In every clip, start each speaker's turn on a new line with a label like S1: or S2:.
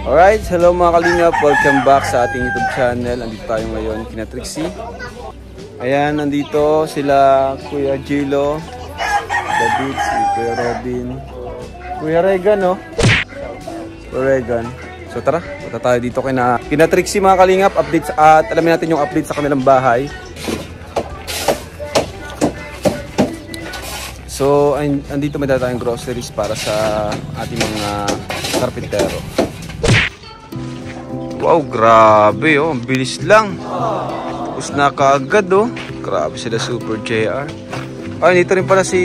S1: Alright, hello mga kalingap, welcome back sa ating YouTube channel. Andito tayo ngayon kina Trixie. Ayan, nandito sila Kuya Gilo, David, si Kuya Robin, Kuya Regan, no? Kuya Regan. So tara, punta tayo dito kina Trixie mga kalingap, updates at alamin natin yung update sa kanilang bahay. So, andito may dala tayong groceries para sa ating mga karpintero. Wow, grabe oh, ang bilis lang. Tapos na kaagad oh. Grabe sila Super JR. Ay, dito rin pala si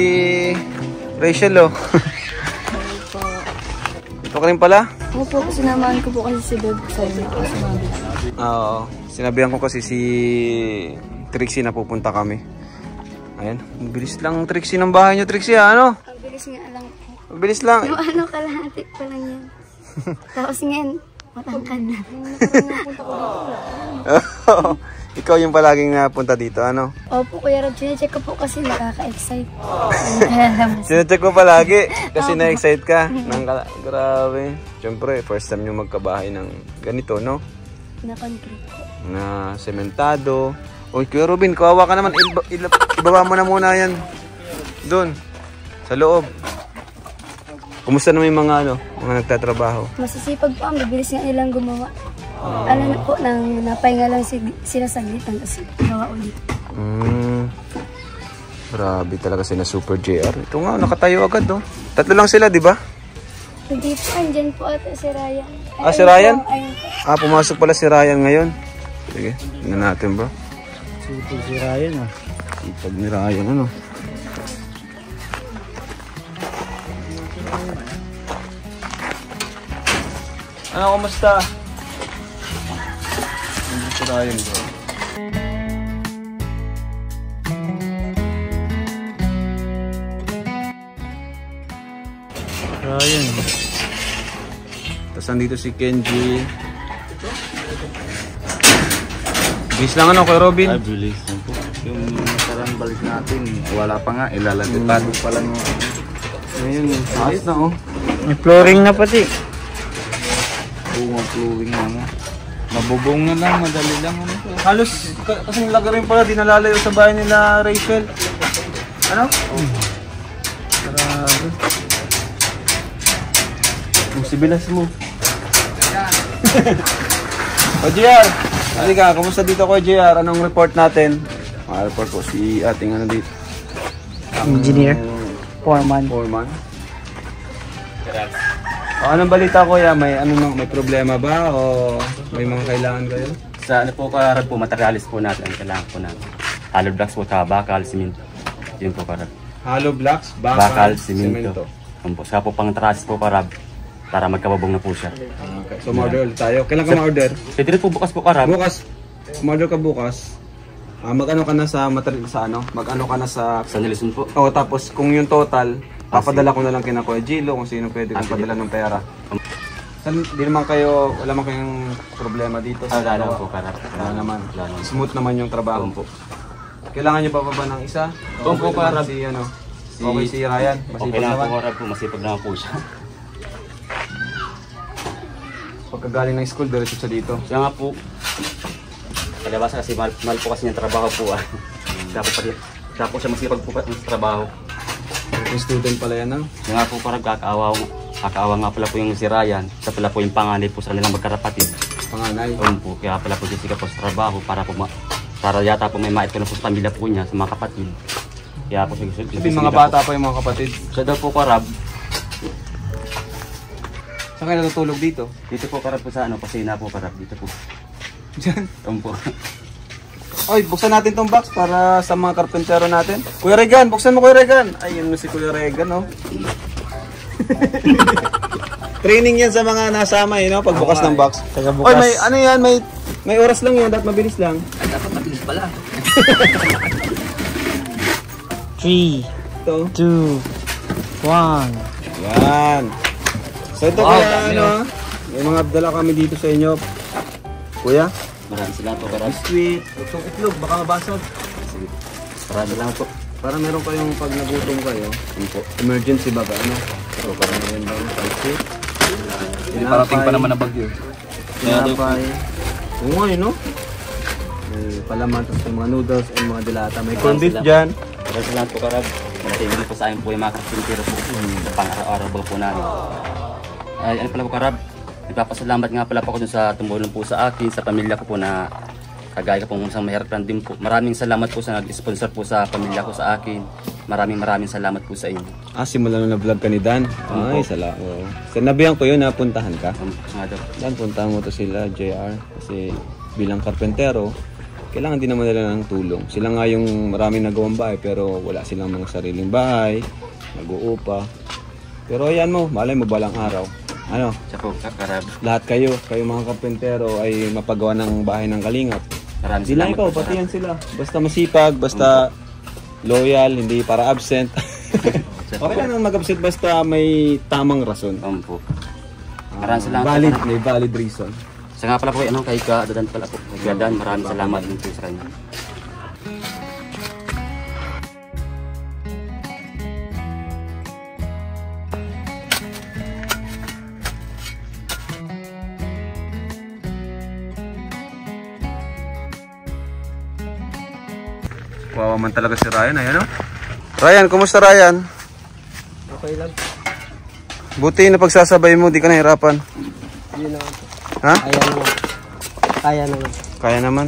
S1: Rachel oh. Ito ka rin pala?
S2: Opo, sinamahan ko po kasi si Deb sa inyo.
S1: Oo, sinabihan ko kasi si Trixie na pupunta kami. Ayan, ang bilis lang Trixie ng bahay nyo, Trixie ha, ano?
S2: Ang bilis nga lang po.
S1: Ang bilis lang.
S2: Yung ano, kalahati pa lang yan. Tapos ngayon, matangkad na.
S1: Ikaw yung palaging punta dito, ano?
S2: Opo, Kuya Rob, sinecheck ko po kasi nakaka-excite.
S1: Sinecheck ko palagi kasi na-excite ka. Grabe. Siyempre, first time nyo magkabahay ng ganito, no?
S2: Na concrete po.
S1: Na sementado. Uy, Kuya Robin, kawawa ka naman. Ibaba mo na muna yan. Doon, sa loob. Kumusta naman yung mga nagtatrabaho?
S2: Masisipag po, ang bibilis nga nilang gumawa. Alam na po, napahinga lang sila saglit, tapos gawa ulit.
S1: Grabe talaga sila Super JR. Ito nga, nakatayo agad, no? Tatlo lang sila, di ba?
S2: Hindi po, andyan po ata si Ryan.
S1: Ah, si Ryan?
S2: Ayun po.
S1: Pumasok pala si Ryan ngayon. Sige, tingnan natin, bro.
S3: Super si Ryan ah.
S1: Ipag ni Ryan, ano? Ano, kumusta? Hindi si Ryan, bro.
S3: Ryan.
S1: Tapos nandito si Kenji. Bilis lang ano, Kuya Robin?
S3: Ay, bilis lang po. Yung parang balik natin, wala pa nga, ilalagay pa lang yung...
S1: Ayun, taas na oh.
S3: May flooring na pati. Flooring na nga. Mabubong na lang, madali lang. Ano po.
S1: Halos, kasing laga rin pala, di nalalayo sa bahay nila Rachel. Ano? Grabe. Sibilas mo. O JR, halika, kumusta dito ko JR? Anong report natin? Report ko si ating ano dito.
S3: Engineer. Foreman.
S1: Anong balita ko ya? May problema ba o may mga kailangan kayo?
S4: Sa ano po karag po, materialis po natin ang kailangan po natin. Hollow blocks po, bakal, simento. Yun po karag.
S1: Hollow blocks,
S4: bakal, simento. Sa po pang trasis po karag para magkababong na po siya.
S1: Okay. So ma-order ulit tayo. Kailan ka ma-order?
S4: Pwede rin po bukas po karag.
S1: Bukas. Ma-order ka bukas. Mag-ano ka na sa material sa ano? Mag-ano ka na sa
S4: Nilison po.
S1: Oh, tapos kung yung total, papadala ko na lang kina Kuya Gilo kung sino pwede kong padala ng pera. Di naman kayo, wala man kayong problema dito sa
S4: Wala po karag.
S1: Wala naman. Smooth naman yung trabaho po. Kailangan niyo pa ba ng isa?
S4: Oo po karag.
S1: Si ano? Okay si Ryan.
S4: Okay lang po karag po, masipag naman po siya.
S1: Pagkagaling ng school, diretso sa dito.
S4: Siya nga po, kalabasa kasi mahal po kasi niyang trabaho po ah. Tapos siya masipag po sa trabaho.
S1: Yung student pala yan, no?
S4: Siya nga po parang kakaawa nga pala po yung si Ryan. Siya pala po yung panganay po sa kanilang magkarapatid.
S1: Panganay?
S4: Oo po, kaya pala po siya po sa trabaho para yata po may maitulong po sa pamilya po niya, sa mga kapatid. Kaya po siya
S1: Sabi mga bata pa yung mga kapatid.
S4: Siya daw po karab.
S1: Saan kayo natutulog dito?
S4: Dito po karab po sa ano, pasina po karab. Dito po.
S1: Diyan?
S4: Oo po.
S1: Oy, buksan natin tong box para sa mga karpentero natin. Kuya Regan, buksan mo Kuya Regan. Ayun si Kuya Regan, no? Training yan sa mga nasama, no? Pagbukas ng box. Oy, may ano yan, may oras lang yan, dapat mabilis lang.
S4: Ay, dapat mabilis pala.
S3: 3,
S1: Ito.
S3: 2, 1.
S1: Yan. So ito kuya, ano? May mga abdala kami dito sa inyo. Kuya?
S4: Maraming salamat po karab.
S1: Biscuit. Itong itlog, baka mabasag.
S4: Sige. Maraming salamat po.
S1: Para meron kayong pag nagutom kayo, emergency baga, ano? So, parang meron ba yung spicy?
S3: Hindi parating pa naman ang bagyo.
S1: Tinapay. Oo nga yun, no? May palaman, tapos yung mga noodles and mga dilata. May corned beef dyan.
S4: Pero sa lahat po karab, malaking po sa amin po yung mga kasintiro po sa pang-araw-araw po namin. Ay, ano pala po karab, nagpapasalamat nga pala po ako dun sa tumulong po sa akin, sa pamilya ko po na kagaya po isang mahirap lang din po. Maraming salamat po sa nag-sponsor po sa pamilya ko sa akin. Maraming salamat po sa inyo.
S1: Simula nung na-vlog ka ni Dan. Ay, salamat. Sinabihan ko yun, napuntahan ka.
S4: Nga daw.
S1: Dan, puntahan mo to sila, JR. Kasi bilang karpentero, kailangan din naman nila ng tulong. Sila nga yung maraming nagawang bahay, pero wala silang mga sariling bahay, nag-uupa. Pero ayan mo, malay mo balang araw. Ano?
S4: Siya po, karab.
S1: Lahat kayo mga karpentero ay mapagawa ng bahay ng Kalingap.
S4: Maraming
S1: Di lang ikaw,
S4: po,
S1: pati
S4: karab.
S1: yan sila. Basta masipag, basta loyal, hindi para absent. Okay lang nang mag-absent basta may tamang rason.
S4: Po. Maraming salamat.
S1: Valid, may valid reason.
S4: Sa nga pala po, kay Dadan pala po. Kay Dadan, maraming salamat din po sa kanya.
S1: Wawa man talaga si Ryan, ayan o. Ryan, kumusta Ryan?
S5: Okay lang.
S1: Buti na pagsasabay mo, di ka nahirapan.
S5: Yun naman.
S1: Ha?
S5: Kaya naman. Kaya naman.
S1: Kaya naman.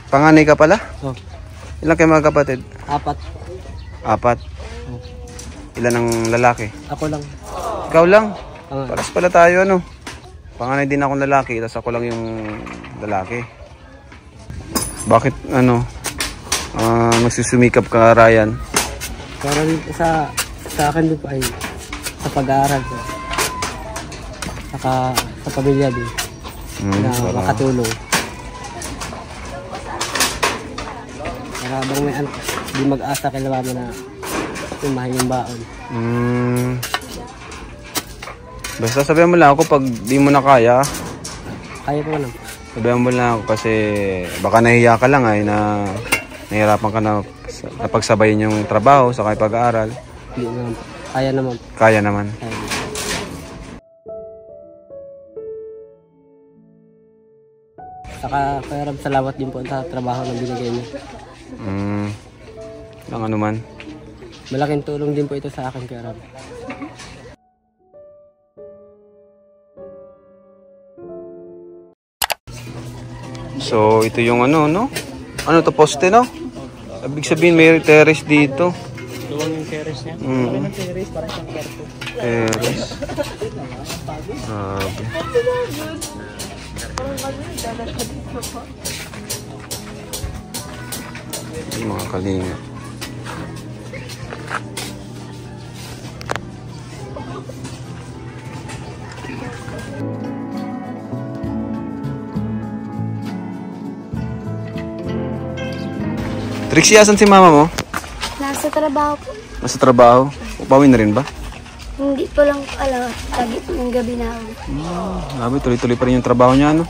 S1: Panganay ka pala?
S5: Oh.
S1: Ilan kayo mga kapatid?
S5: 4.
S1: 4. Ilan ang lalaki?
S5: Ako lang.
S1: Ikaw lang?
S5: Panganay.
S1: Paras pala tayo ano. Panganay din akong lalaki, tapos ako lang yung lalaki. Bakit ano? Magsusumikap ka Ryan?
S5: Para dito sa akin din po ay sa pag-aaral ko. Saka sa pamilya din. Na makatulong. Para bang may anak, di mag-asa kay mama na tumahin yung baon.
S1: Basta sabihan mo lang ako pag di mo na kaya.
S5: Kaya ko lang.
S1: Sabihan mo lang ako kasi baka nahiya ka lang ay na nahirapan ka na napagsabayin yung trabaho sa pag-aaral.
S5: Hindi naman. Kaya naman.
S1: Kaya naman.
S5: Kaya naman. Saka kaya salamat din po sa trabaho na binigay niyo.
S1: Lang ano man.
S5: Malaking tulong din po ito sa akin kaya Rab.
S1: So ito yung ano no? Ano to, poste no? Ibig sabihin may terrace dito.
S5: Luwang yung terrace niya. Ng terrace para siyang kwarto.
S1: Terrace. Grabe. Yung mga kalinga. Trixie, asan si mama mo?
S2: Nasa trabaho po.
S1: Nasa trabaho? Upawi na rin ba?
S2: Hindi ko lang alam. Lagi po yung gabi na ako.
S1: Grabe, tuloy-tuloy pa rin yung trabaho niya, no?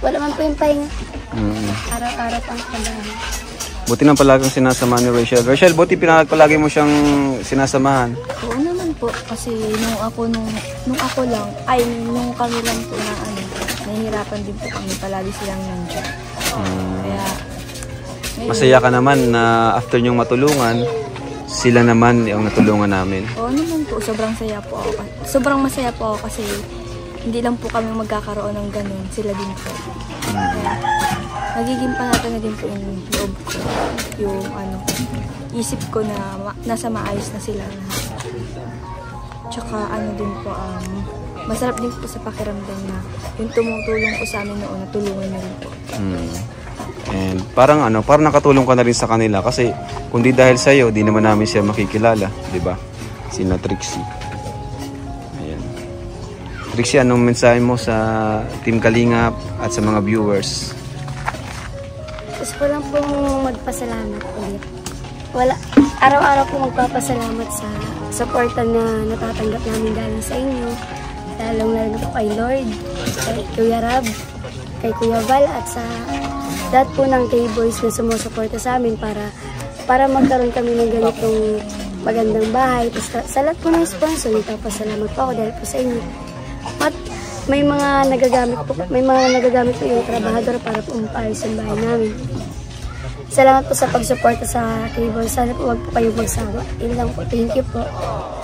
S2: Wala man po yung pahinga.
S1: Mm.
S2: Araw-araw pang trabaho.
S1: Buti nang palagi sinasamahan ni Rachel. Rachel, buti palagi mo siyang sinasamahan.
S6: Oo naman po, kasi nung ako lang, nung kami lang po na nahihirapan din po kami, palagi silang nandiyan. Kaya, ngayon,
S1: Masaya ka naman na after niyong matulungan, sila naman yung natulungan namin.
S6: oo naman po, sobrang saya po ako. Sobrang masaya po ako kasi hindi lang po kami magkakaroon ng ganun, sila din po. Kaya, nagiging panatan na din po yung loob ko, yung isip ko na nasa maayos na sila lahat. Tsaka din po, masarap din po sa pakiramdam na yung tumutulong po sa amin noon, natulungan na rin po.
S1: And parang nakatulong ka na rin sa kanila kasi kung di dahil sa iyo, di naman namin siya makikilala, 'di ba? Sina Trixie. Ayan. Trixie, anong mensahe mo sa Team Kalingap at sa mga viewers?
S2: Gusto ko lang pong magpasalamat ulit. Araw-araw po magpapasalamat sa suporta na natatanggap namin galing sa inyo. Lalong-lalo po kay Lord, kay Kuya Rab, kay Kuya Val at sa lahat po ng K-Boys na sumusuporta sa amin para magkaroon kami ng ganitong magandang bahay. Tapos sa lahat po ng sponsor, nagpapasalamat po ako dahil po sa inyo. At may mga nagagamit po yung trabahador para po mapaayos yung bahay namin. Salamat po sa pagsuporta sa cable. Sana po wag po kayong magsawa. Yun lang po. Thank you po.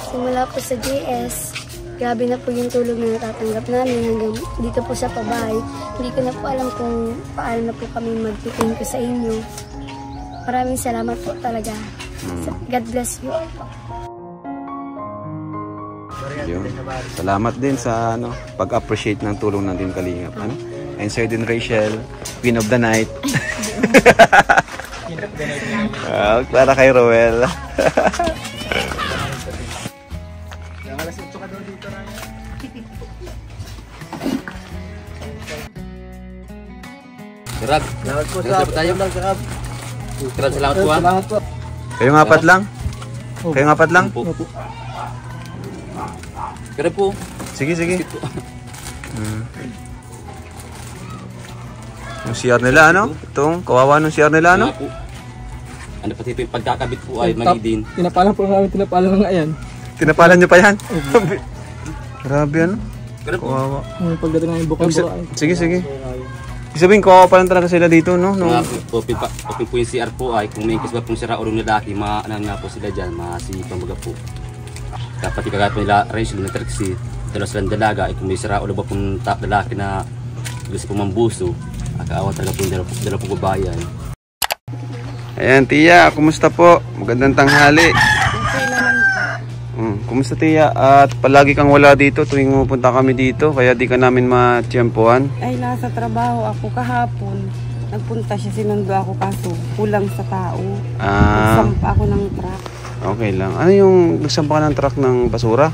S2: Simula po sa GS, grabe na po yung tulong na natatanggap namin hanggang dito po sa pabahay. Hindi ko na po alam kung paano na po kami mag-thank you sa inyo. Maraming salamat po talaga. God bless you.
S1: Yun. Salamat din sa pag-appreciate ng tulong ng Team Kalingap. And Sir din Rachel, Queen of the Night. Para kay Roel.
S4: Karab, salamat po tayo. Karab, salamat po.
S5: Salamat po.
S1: Kayong apat lang? Kayong apat lang?
S4: Karab po.
S1: Sige. Yung CR nila, Itong kawawa ng CR nila,
S4: Ano pati ito yung pagkakabit po ay mali din.
S5: Tinapalan po namin, tinapalan nga yan.
S1: Tinapalan nyo pa yan? Grabe, Kawawa.
S5: Pagdating ng bukang buka.
S1: Sige. Sabihin, kawawa pa lang talaga sila dito, no?
S4: Open po yung CR po ay kung may ikis ba pong sira o ng lalaki, maanan nga po sila dyan, masipang baga po. Dapat ikagaya po nila Rachel na Trixie, dalawa silang dalaga, ay kung may sira o ba pong lalaki na gusto po mambuso, akaawa talaga po yung dalawa pong babayan.
S1: Ayan, Tia, kumusta po? Magandang tanghali.
S7: Okay naman po.
S1: Kumusta, Tia? At palagi kang wala dito tuwing pupunta kami dito, kaya di ka namin matiyempuhan.
S7: Ay, nasa trabaho ako kahapon. Nagpunta siya, sinundo ako kaso kulang sa tao. Nagsampa ako ng truck.
S1: Okay lang. Ano yung nagsampa ka ng truck ng basura?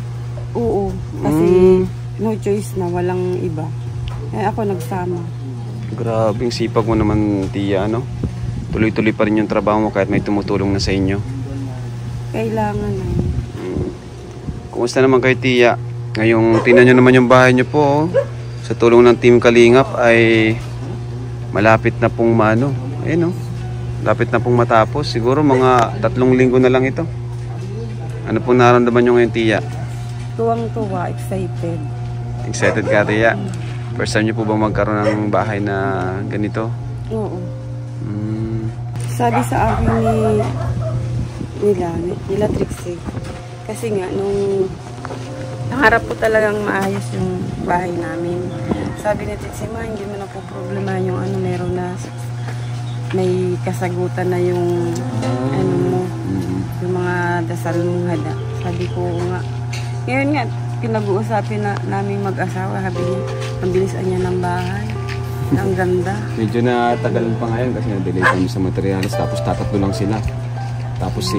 S7: Oo, kasi no choice na, walang iba. Kaya ako nagsama.
S1: Grabe, yung sipag mo naman, Tia, Tuloy-tuloy pa rin yung trabaho mo kahit may tumutulong na sa inyo.
S7: Kailangan na.
S1: Kumusta naman kayo, Tia? Ngayong tingnan nyo naman yung bahay nyo po. Sa tulong ng Team Kalingap ay malapit na pong malapit na pong matapos. Siguro mga 3 linggo na lang ito. Ano pong nararamdaman nyo ngayon, Tia?
S7: Tuwang-tuwa, excited.
S1: Excited ka, Tia? First time nyo po ba magkaroon ng bahay na ganito?
S7: Oo. Sabi sa akin nila Trixie, kasi nga nung nangarap ko talagang maayos yung bahay namin. Sabi ni Trixie, hindi mo na po problema yung meron na may kasagutan na yung yung mga dasal mong hada. Sabi ko nga, ngayon nga pinag-uusapin namin mag-asawa, sabi niya, ang bilisan niya ng bahay. Ang ganda.
S1: Medyo natagalan pa ngayon kasi na-delay kami sa materials, tapos tatatlo lang sila. Tapos si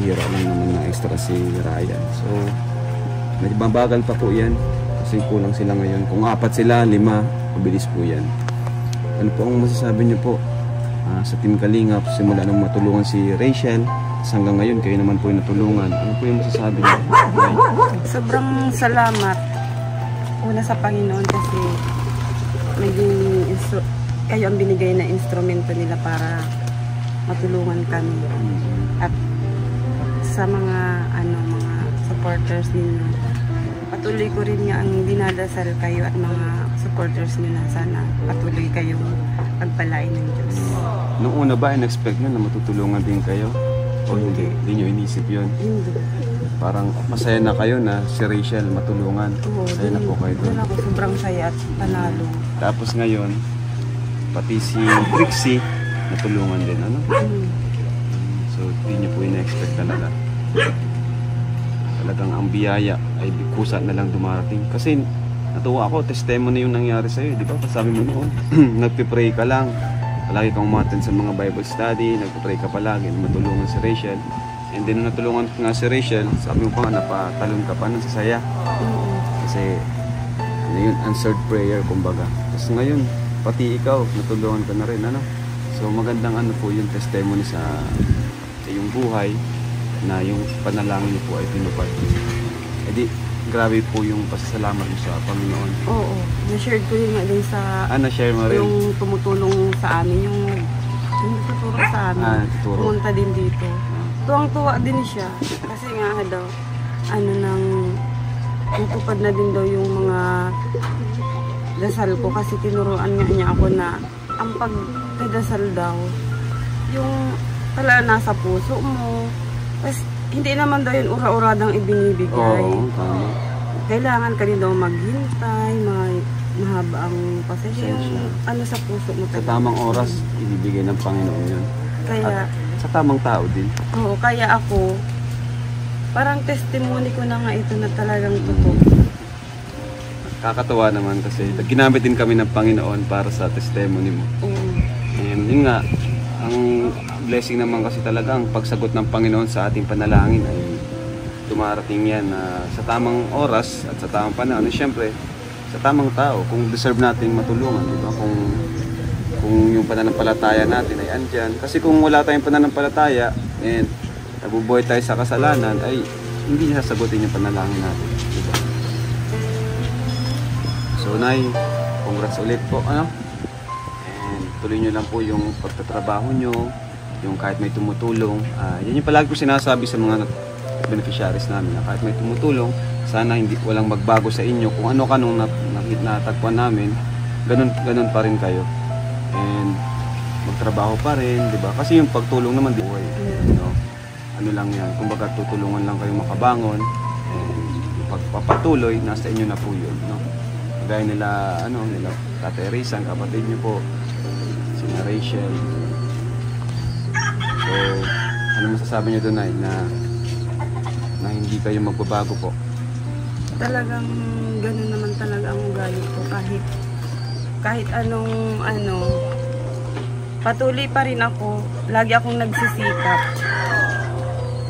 S1: hira lang naman na extra si Ryan. So nagbabagal pa po yan kasi kulang sila ngayon. Kung 4 sila, 5, mabilis po yan. Ano po ang masasabi niyo po sa Team Kalingap simula nang matulungan si Rachel hanggang ngayon kayo naman po yung natulungan? Ano po yung masasabi niyo?
S7: Sobrang salamat una sa Panginoon kasi kayo ang binigay na instrumento nila para matulungan kami. At sa mga mga supporters ninyo, patuloy ko rin nga ang dinadasal kayo at mga supporters nyo na sana patuloy kayong pagpalain ng Diyos.
S1: Noong una ba, in-expect nyo na matutulungan din kayo? O hindi? Hindi nyo inisip yun?
S7: Hindi.
S1: Parang masaya na kayo na si Rachel matulungan.
S7: Oo,
S1: masaya na po kayo doon.
S7: Ako sobrang saya at panalo.
S1: Tapos ngayon, pati si Trixie natulungan din, So, hindi nyo po in-expect talaga. Talagang ang biyaya ay kusa na lang dumarating. Kasi natuwa ako, testimony yung nangyari sa'yo, di ba? Sabi mo noon, nagpipray ka lang. Palagi kang umattend sa mga Bible study, nagpipray ka palagi, matulungan si Rachel. And then natulungan nga si Rachel, sabi mo pa nga napatalon ka pa ng sasaya. Kasi yun, answered prayer kumbaga. Tapos ngayon, pati ikaw, natulungan ka na rin, So magandang po yung testimony sa iyong buhay na yung panalangin niyo po ay pinupad. E di, grabe po yung pasasalamat mo sa Panginoon.
S7: Oo, na-share ko yun nga din sa
S1: na-share mo rin?
S7: Yung tumutulong sa amin, yung tuturo sa amin.
S1: Tuturo.
S7: Pumunta din dito. tuwang-tuwa din siya. Kasi nga daw, tutupad na din daw yung mga dasal ko. Kasi tinuruan nga niya ako na ang pagdadasal daw, yung talaga nasa puso mo. Tapos, hindi naman daw yun ura-uradang ibinibigay.
S1: Oo, tama.
S7: Kailangan ka rin daw maghintay, mahaba ang pasensya. Yung sa puso mo.
S1: Sa tamang oras, ibibigay ng Panginoon yun.
S7: Kaya,
S1: sa tamang tao din.
S7: oo, kaya ako, parang testimony ko na nga ito na talagang totoo.
S1: Kakatawa naman kasi ginamit din kami ng Panginoon para sa testimony mo. And yun nga, ang blessing naman kasi talaga, ang pagsagot ng Panginoon sa ating panalangin ay dumarating yan sa tamang oras at sa tamang panahon. And syempre, sa tamang tao, kung deserve nating matulungan, di ba? Kung yung pananampalataya natin ay andyan. Kasi kung wala tayong pananampalataya and nabubuhay tayo sa kasalanan, ay hindi niya sasagutin yung panalangin natin. Di ba? So, Nay, congrats ulit po. And tuloy nyo lang po yung pagtatrabaho nyo, yung kahit may tumutulong. Yan yung palagi ko sinasabi sa mga beneficiaries namin na kahit may tumutulong, sana walang magbago sa inyo. Kung ano ka nung natagpuan namin, ganun pa rin kayo. And magtrabaho pa rin, di ba? Kasi yung pagtulong naman di buhay. Ano lang yan, kumbaga tutulungan lang kayo makabangon. And yung pagpapatuloy, nasa inyo na po yun. No? Kagaya nila Tate Rizan, kapatid nyo po, sina Rachel. So, ano masasabi nyo doon na hindi kayo magbabago po?
S7: Talagang ganun naman talaga ang ugali ko. Kahit anong patuloy pa rin ako. Lagi akong nagsisikap.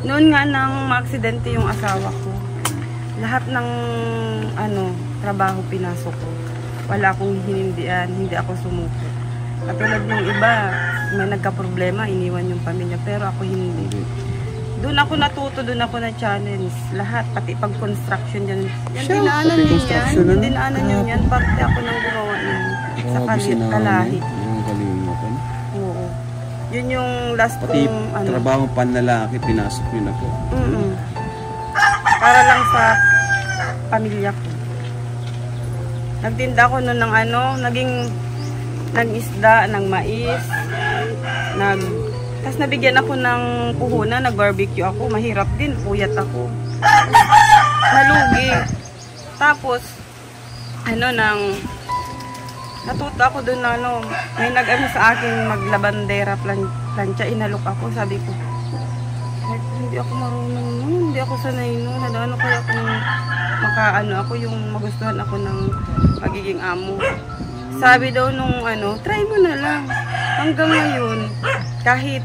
S7: Noon nga nang maaksidente yung asawa ko, lahat ng trabaho pinasok ko. Wala akong hinindian, hindi ako sumuko. Katulad ng iba, may nagka-problema, iniwan yung pamilya, pero ako hindi. Doon ako natuto, doon ako na-challenge. Lahat, pati pag-construction dyan. Yan, dinaanan niyo yan. Dinaanan niyo yan. Pati ako nang gumawa yan. Sa Kalahi.
S1: Yung Kalingatan.
S7: Oo. Yun yung last
S1: pati
S7: kong
S1: trabaho panlalaki, pinasok niyo na po.
S7: Para lang sa pamilya ko. Nagtinda ko noon ng nag-isda, ng mais, tapos nabigyan ako ng puhunan, nag-barbecue ako, mahirap din, puyat ako. Nalugi. Tapos, natuto ako doon may sa akin maglabandera, plancha, inalok ako, sabi ko, hindi ako marunong nun, hindi ako sanay nun, kaya ako yung magustuhan ako ng magiging amo. Sabi daw nung try mo na lang. Hanggang ngayon, kahit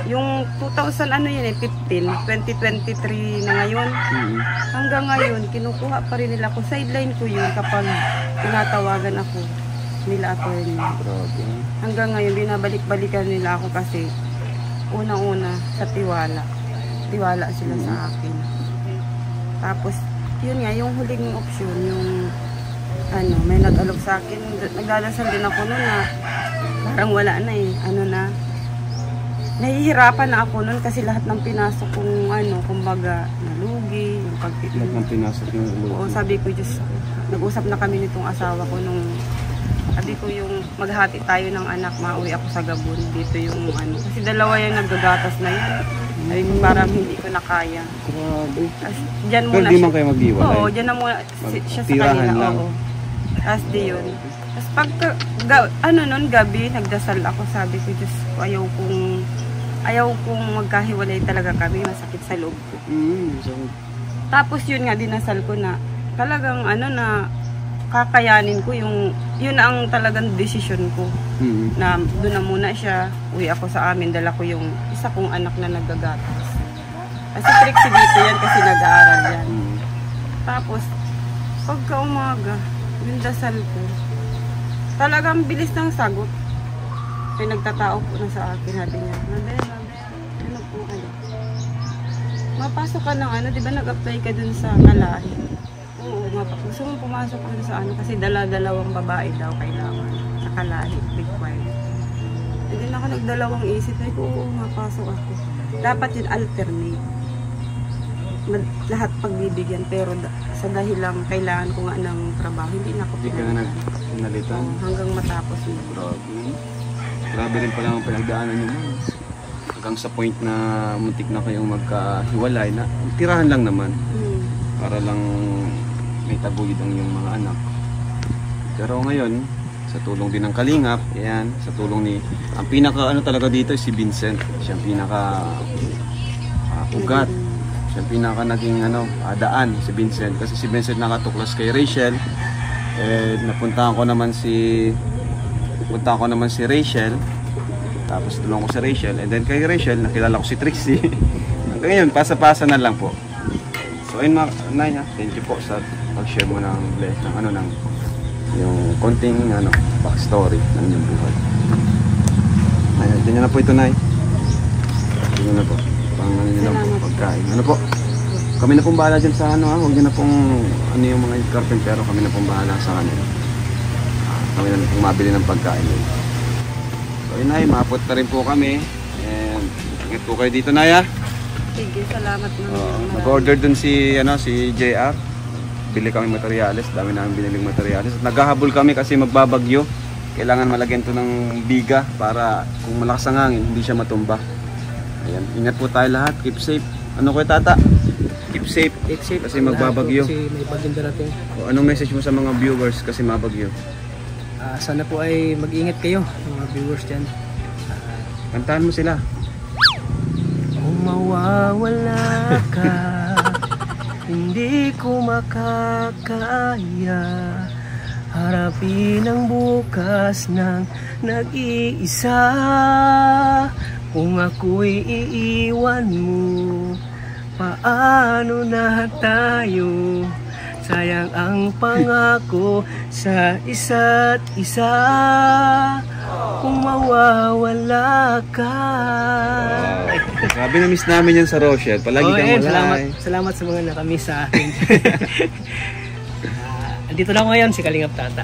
S7: yung 2015, 2023 na ngayon, hanggang ngayon, kinukuha pa rin nila ako. Sideline ko yun kapag tinatawagan ako nila attorney. Hanggang ngayon, binabalik-balikan nila ako kasi unang-una sa tiwala. Tiwala sila sa akin. Tapos, yun nga, yung huling option, yung may nag-alok sa akin. Nagdadasal din ako noon na parang wala na nahihirapan na ako noon kasi lahat ng pinasok kong kumbaga, nalugi, yung pagtitin.
S1: Lahat ng pinasok yung lugi.
S7: Oo, sabi ko, Diyos, nag-usap na kami nitong asawa ko nung, sabi ko yung maghati tayo ng anak, mauwi ako sa Gabon. Dito yung kasi dalawa yung naggagatas na yun. Sabi ko, parang hindi ko na kaya.
S1: Grabe.
S7: Diyan
S1: muna
S7: siya.
S1: Di man kayo mag-iwalay?
S7: Oo, diyan na muna siya sa kanila.
S1: Lang.
S7: Oo. Tapos di yun. Tapos pagka, noon gabi, nagdasal ako, sabi ko, Diyos ko, ayaw kong magkahiwalay talaga kami, masakit sa loob ko. Tapos yun nga, dinasal ko na, talagang na, kakayanin ko yun ang talagang desisyon ko. Na doon na muna siya, uwi ako sa amin, dala ko yung isa kong anak na naggagatas. Kasi Trixie dito yan kasi nag-aaral yan. Tapos, pagka umaga, yung dasal ko, talagang bilis ng sagot. May nagtatao po na sa akin, sabi niya, mapasok ka ng di ba nag-apply ka dun sa Kalahi? Oo, gusto mong pumasok dun sa kasi dala-dalawang babae daw kailangan sa Kalahi, required. Hindi na ako nagdalawang isip. Ay ko, mapasok ako. Dapat yun alternate. Lahat pagbibigyan, pero sa dahilang kailangan ko nga ng trabaho, hindi na ako
S1: Hindi ka na nalitan.
S7: hanggang matapos yun.
S1: Grabe rin pala ang pinagdaanan niyo. Hanggang sa point na muntik na kayong magkahiwalay na tirahan lang naman. Para lang may taguyod ang iyong mga anak. Pero ngayon, sa tulong din ng Kalingap, yan, sa tulong ni, ang pinaka ano talaga dito si Vincent. Siya ang pinaka ugat. Siya ang pinaka naging daan si Vincent. Kasi si Vincent nakatuklas kay Rachel. Napuntahan ko naman si Rachel. Tapos tulong ko si Rachel. And then kay Rachel, nakilala ko si Trixie. Ngayon, pasa-pasa na lang po. So ayun mga Nay, thank you po sa pag-share mo ng yung konting backstory ng inyong buhay. Ayun, ganyan na po ito, Nay. Ganyan na po. Pang pagkain. Ano po? Kami na pong bahala dyan sa huwag nyo na pong yung mga carpentero, kami na pong bahala sa kanila. Kami na pong mabili ng pagkain. So yun, Nay, maapot na rin po kami. And ingat po kayo dito, Nay.
S7: Sige, salamat na.
S1: Nag-order dun si JR. Bili kami materyales, dami namin biniling materyales. Naghahabol kami kasi magbabagyo. Kailangan malagyan to ng biga para kung malakas ang hangin, hindi siya matumba. Ayan, ingat po tayo lahat. Keep safe. Ano ko tata? Keep safe.
S5: Keep safe.
S1: Kasi magbabagyo.
S5: Kasi may bagyong darating.
S1: Anong message mo sa mga viewers kasi mabagyo?
S5: Sana po ay mag-ingat kayo, mga viewers dyan.
S1: Kantahan mo sila.
S5: Kung mawawala ka, hindi ko makakaya harapin ang bukas ng nag-iisa. Kung ako'y iiwan mo, paano na tayo? Sayang ang pangako sa isa't isa. Kung mawawala ka.
S1: Grabe na miss namin yan sa Rochelle. Palagi kang malay.
S5: Salamat sa mga nakamiss sa akin. Andito na ako ngayon, si Kalingap Tata.